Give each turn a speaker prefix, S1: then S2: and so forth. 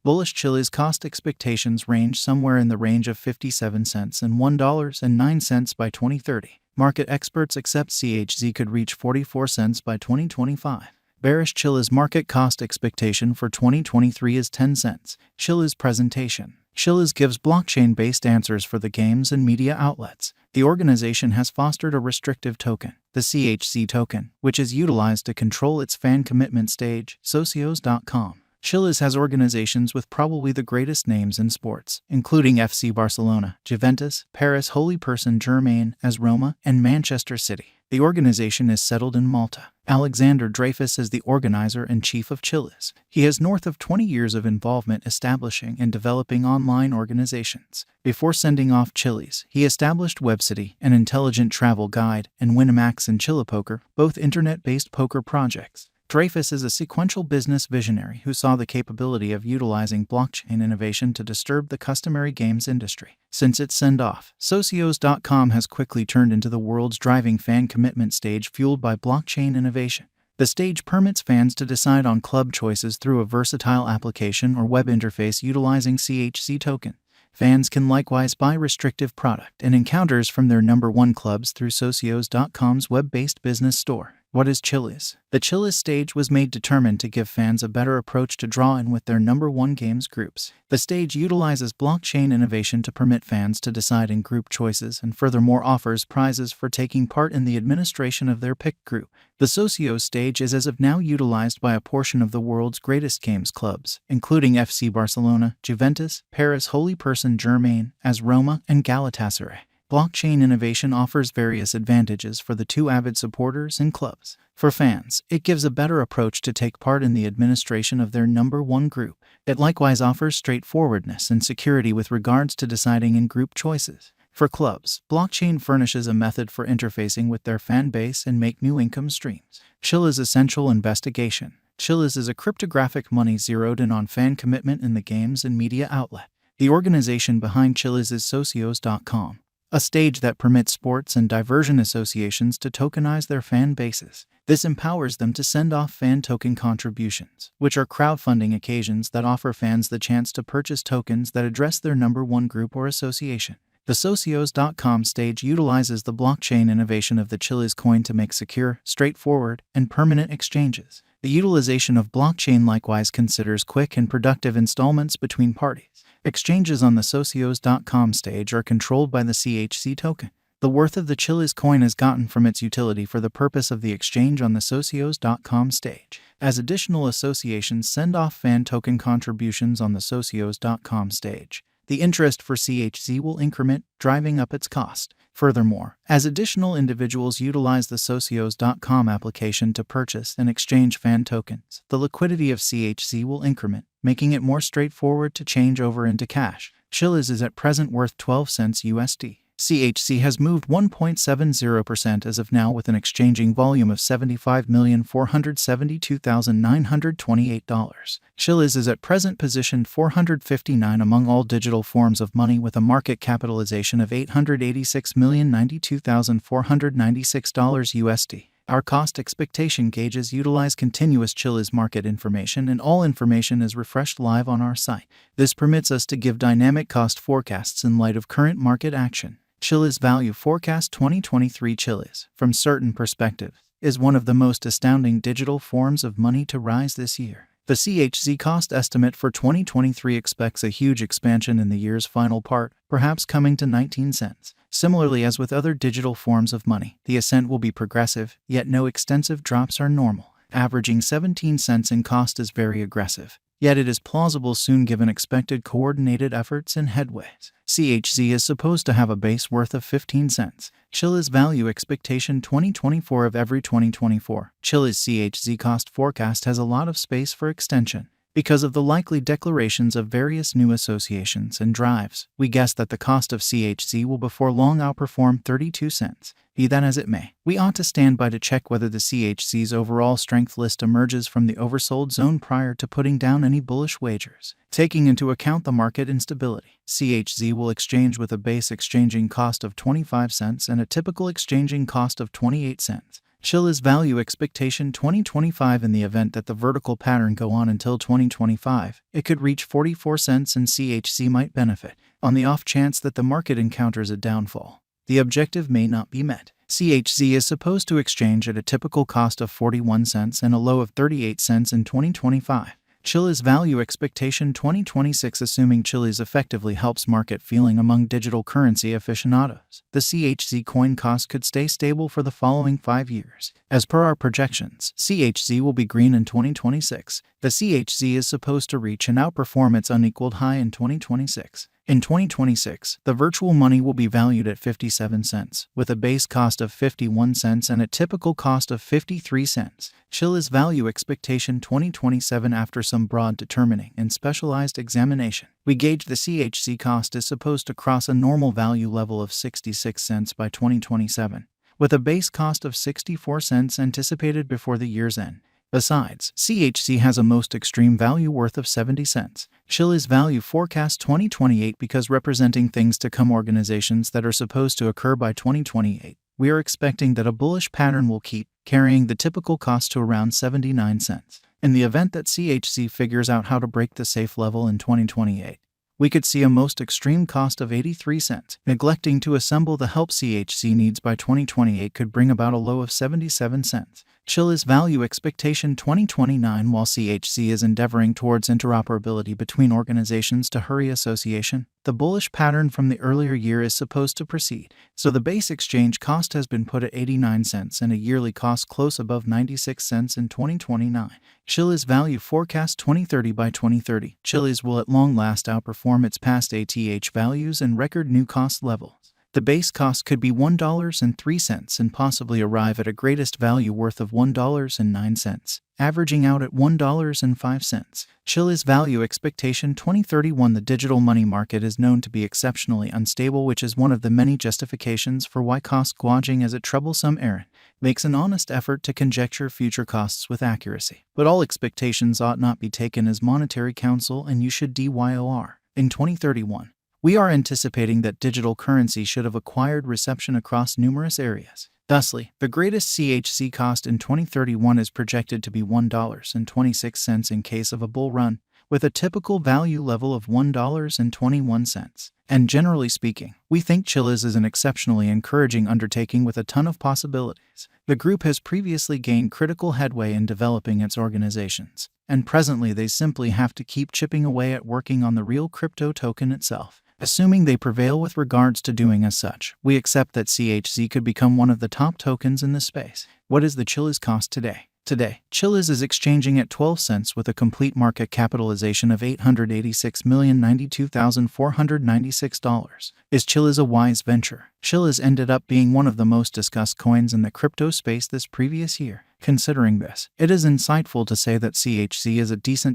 S1: Bullish Chiliz cost expectations range somewhere in the range of 57 cents and $1.09 by 2030. Market experts accept CHZ could reach 44 cents by 2025. Bearish Chiliz market cost expectation for 2023 is 10 cents. Chiliz presentation. Chiliz gives blockchain-based answers for the games and media outlets. The organization has fostered a restrictive token, the CHZ token, which is utilized to control its fan commitment stage, socios.com. Chiliz has organizations with probably the greatest names in sports, including FC Barcelona, Juventus, Paris Holy Person Germain, AS Roma, and Manchester City. The organization is settled in Malta. Alexander Dreyfus is the organizer and chief of Chiliz. He has north of 20 years of involvement establishing and developing online organizations. Before sending off Chiliz, he established WebCity, an intelligent travel guide, and Winamax and Chillapoker, both internet-based poker projects. Dreyfus is a sequential business visionary who saw the capability of utilizing blockchain innovation to disturb the customary games industry. Since its send-off, socios.com has quickly turned into the world's driving fan commitment stage fueled by blockchain innovation. The stage permits fans to decide on club choices through a versatile application or web interface utilizing CHZ token. Fans can likewise buy restrictive product and encounters from their number one clubs through socios.com's web-based business store. What is Chiliz? The Chiliz stage was made determined to give fans a better approach to draw in with their number one games groups. The stage utilizes blockchain innovation to permit fans to decide in group choices and furthermore offers prizes for taking part in the administration of their picked group. The Socios stage is as of now utilized by a portion of the world's greatest games clubs, including FC Barcelona, Juventus, Paris Holy Person Germain, AS Roma, and Galatasaray. Blockchain innovation offers various advantages for the two avid supporters and clubs. For fans, it gives a better approach to take part in the administration of their number one group. It likewise offers straightforwardness and security with regards to deciding in group choices. For clubs, blockchain furnishes a method for interfacing with their fan base and make new income streams. Chiliz Essential Investigation. Chiliz is a cryptographic money zeroed in on fan commitment in the games and media outlet. The organization behind Chiliz is socios.com. A stage that permits sports and diversion associations to tokenize their fan bases. This empowers them to send off fan token contributions, which are crowdfunding occasions that offer fans the chance to purchase tokens that address their number one group or association. The socios.com stage utilizes the blockchain innovation of the Chiliz coin to make secure, straightforward, and permanent exchanges. The utilization of blockchain likewise considers quick and productive installments between parties. Exchanges on the socios.com stage are controlled by the CHZ token. The worth of the Chiliz coin is gotten from its utility for the purpose of the exchange on the socios.com stage. As additional associations send off fan token contributions on the socios.com stage, the interest for CHZ will increment, driving up its cost. Furthermore, as additional individuals utilize the socios.com application to purchase and exchange fan tokens, the liquidity of CHZ will increment, making it more straightforward to change over into cash. Chiliz is at present worth 12 cents USD. CHZ has moved 1.70% as of now with an exchanging volume of $75,472,928. Chiliz is at present positioned 459 among all digital forms of money with a market capitalization of $886,092,496 USD. Our cost expectation gauges utilize continuous Chiliz market information and all information is refreshed live on our site. This permits us to give dynamic cost forecasts in light of current market action. Chiliz Value Forecast 2023. Chiliz, from certain perspectives, is one of the most astounding digital forms of money to rise this year. The CHZ cost estimate for 2023 expects a huge expansion in the year's final part, perhaps coming to 19 cents. Similarly, as with other digital forms of money, the ascent will be progressive, yet no extensive drops are normal. Averaging 17 cents in cost is very aggressive, yet it is plausible soon given expected coordinated efforts and headways. CHZ is supposed to have a base worth of 15 cents. Chiliz Value Expectation 2024 of every 2024. Chiliz CHZ cost forecast has a lot of space for extension. Because of the likely declarations of various new associations and drives, we guess that the cost of CHZ will before long outperform 32 cents. Be that as it may, we ought to stand by to check whether the CHZ's overall strength list emerges from the oversold zone prior to putting down any bullish wagers. Taking into account the market instability, CHZ will exchange with a base exchanging cost of 25 cents and a typical exchanging cost of 28 cents. Chiliz value expectation 2025. In the event that the vertical pattern go on until 2025, it could reach 44 cents and CHZ might benefit. On the off chance that the market encounters a downfall, the objective may not be met. CHZ is supposed to exchange at a typical cost of 41 cents and a low of 38 cents in 2025. Chiliz value expectation 2026. Assuming Chiliz effectively helps market feeling among digital currency aficionados, the CHZ coin cost could stay stable for the following 5 years. As per our projections, CHZ will be green in 2026. The CHZ is supposed to reach and outperform its unequaled high in 2026. In 2026, the virtual money will be valued at 57 cents, with a base cost of 51 cents and a typical cost of 53 cents. Chiliz value expectation 2027. After some broad determining and specialized examination, we gauge the CHZ cost is supposed to cross a normal value level of 66 cents by 2027, with a base cost of 64 cents anticipated before the year's end. Besides, CHZ has a most extreme value worth of 70 cents. Chiliz value forecast 2028. Because representing things to come, organizations that are supposed to occur by 2028, we are expecting that a bullish pattern will keep carrying the typical cost to around 79 cents. In the event that CHZ figures out how to break the safe level in 2028, we could see a most extreme cost of 83 cents. Neglecting to assemble the help CHZ needs by 2028 could bring about a low of 77 cents. Chiliz value expectation 2029. While CHZ is endeavoring towards interoperability between organizations to hurry association, the bullish pattern from the earlier year is supposed to proceed. So the base exchange cost has been put at 89 cents and a yearly cost close above 96 cents in 2029. Chiliz value forecast 2030. By 2030, Chiliz will at long last outperform its past ATH values and record new cost levels. The base cost could be $1.03 and possibly arrive at a greatest value worth of $1.09, averaging out at $1.05. Chiliz value expectation 2031. The digital money market is known to be exceptionally unstable, which is one of the many justifications for why cost gouging as a troublesome errand makes an honest effort to conjecture future costs with accuracy. But all expectations ought not be taken as monetary counsel, and you should DYOR. In 2031, we are anticipating that digital currency should have acquired reception across numerous areas. Thusly, the greatest CHZ cost in 2031 is projected to be $1.26 in case of a bull run, with a typical value level of $1.21. And generally speaking, we think Chiliz is an exceptionally encouraging undertaking with a ton of possibilities. The group has previously gained critical headway in developing its organizations, and presently they simply have to keep chipping away at working on the real crypto token itself. Assuming they prevail with regards to doing as such, we accept that CHZ could become one of the top tokens in the space. What is the Chiliz cost today? Today, Chiliz is exchanging at 12 cents with a complete market capitalization of $886,092,496. Is Chiliz a wise venture? Chiliz ended up being one of the most discussed coins in the crypto space this previous year. Considering this, it is insightful to say that CHZ is a decent